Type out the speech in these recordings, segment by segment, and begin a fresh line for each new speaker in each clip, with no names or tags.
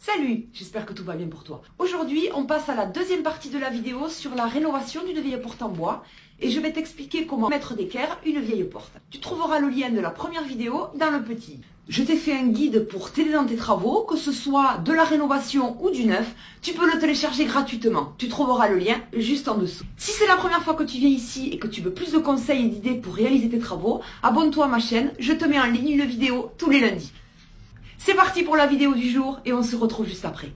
Salut, j'espère que tout va bien pour toi. Aujourd'hui, on passe à la deuxième partie de la vidéo sur la rénovation d'une vieille porte en bois et je vais t'expliquer comment mettre d'équerre une vieille porte. Tu trouveras le lien de la première vidéo dans le petit. Je t'ai fait un guide pour t'aider dans tes travaux, que ce soit de la rénovation ou du neuf, tu peux le télécharger gratuitement. Tu trouveras le lien juste en dessous. Si c'est la première fois que tu viens ici et que tu veux plus de conseils et d'idées pour réaliser tes travaux, abonne-toi à ma chaîne, je te mets en ligne une vidéo tous les lundis. C'est parti pour la vidéo du jour et on se retrouve juste après.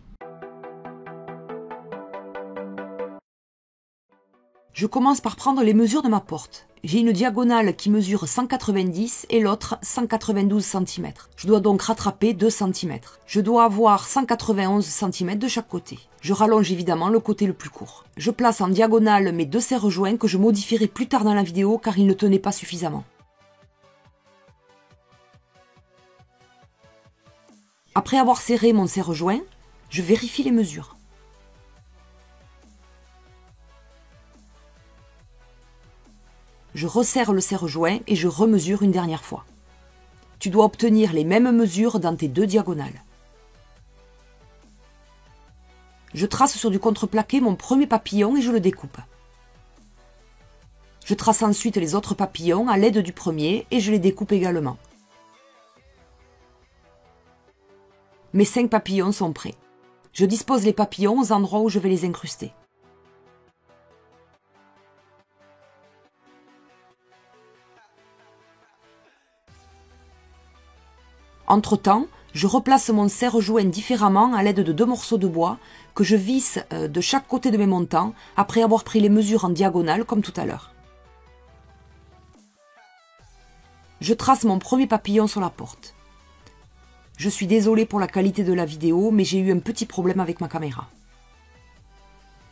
Je commence par prendre les mesures de ma porte. J'ai une diagonale qui mesure 190 et l'autre 192 cm. Je dois donc rattraper 2 cm. Je dois avoir 191 cm de chaque côté. Je rallonge évidemment le côté le plus court. Je place en diagonale mes deux serre-joints que je modifierai plus tard dans la vidéo car ils ne tenaient pas suffisamment. Après avoir serré mon serre-joint, je vérifie les mesures. Je resserre le serre-joint et je remesure une dernière fois. Tu dois obtenir les mêmes mesures dans tes deux diagonales. Je trace sur du contreplaqué mon premier papillon et je le découpe. Je trace ensuite les autres papillons à l'aide du premier et je les découpe également. Mes 5 papillons sont prêts. Je dispose les papillons aux endroits où je vais les incruster. Entre-temps, je replace mon serre-joint différemment à l'aide de 2 morceaux de bois que je visse de chaque côté de mes montants après avoir pris les mesures en diagonale comme tout à l'heure. Je trace mon premier papillon sur la porte. Je suis désolée pour la qualité de la vidéo, mais j'ai eu un petit problème avec ma caméra.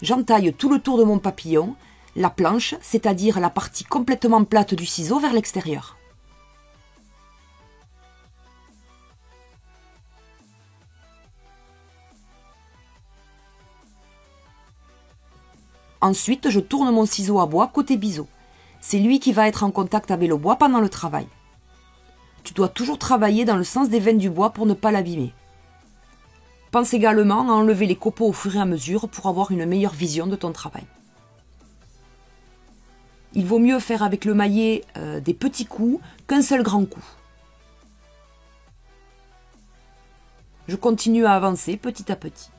J'entaille tout le tour de mon papillon, la planche, c'est-à-dire la partie complètement plate du ciseau vers l'extérieur. Ensuite, je tourne mon ciseau à bois côté biseau. C'est lui qui va être en contact avec le bois pendant le travail. Tu dois toujours travailler dans le sens des veines du bois pour ne pas l'abîmer. Pense également à enlever les copeaux au fur et à mesure pour avoir une meilleure vision de ton travail. Il vaut mieux faire avec le maillet des petits coups qu'un seul grand coup. Je continue à avancer petit à petit.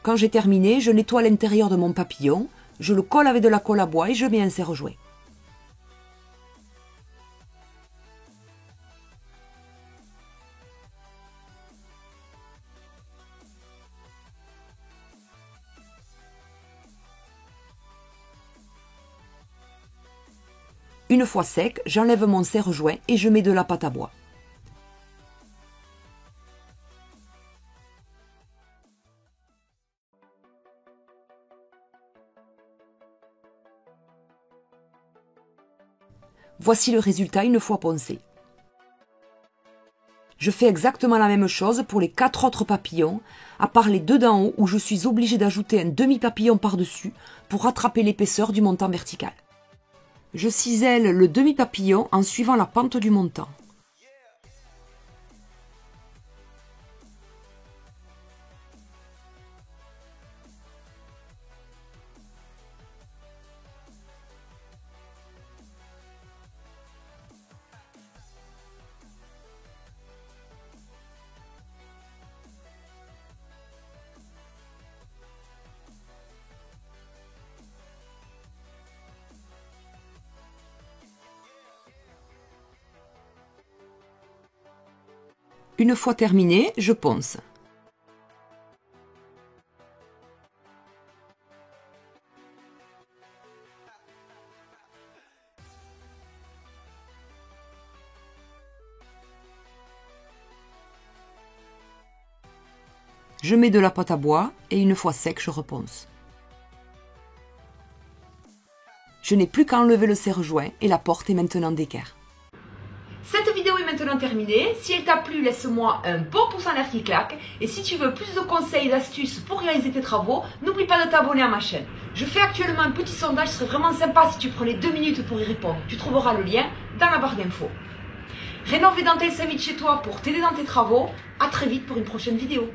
Quand j'ai terminé, je nettoie l'intérieur de mon papillon, je le colle avec de la colle à bois et je mets un serre-joint. Une fois sec, j'enlève mon serre-joint et je mets de la pâte à bois. Voici le résultat une fois poncé. Je fais exactement la même chose pour les 4 autres papillons, à part les 2 d'en haut où je suis obligée d'ajouter un demi-papillon par-dessus pour rattraper l'épaisseur du montant vertical. Je cisèle le demi-papillon en suivant la pente du montant. Une fois terminé, je ponce. Je mets de la pâte à bois et une fois sec, je reponce. Je n'ai plus qu'à enlever le serre-joint et la porte est maintenant d'équerre.
Cette vidéo est maintenant terminée. Si elle t'a plu, laisse-moi un bon pouce en l'air qui claque. Et si tu veux plus de conseils et d'astuces pour réaliser tes travaux, n'oublie pas de t'abonner à ma chaîne. Je fais actuellement un petit sondage, ce serait vraiment sympa si tu prenais 2 minutes pour y répondre. Tu trouveras le lien dans la barre d'infos. Rénove les dentelles s'invite chez toi pour t'aider dans tes travaux. À très vite pour une prochaine vidéo.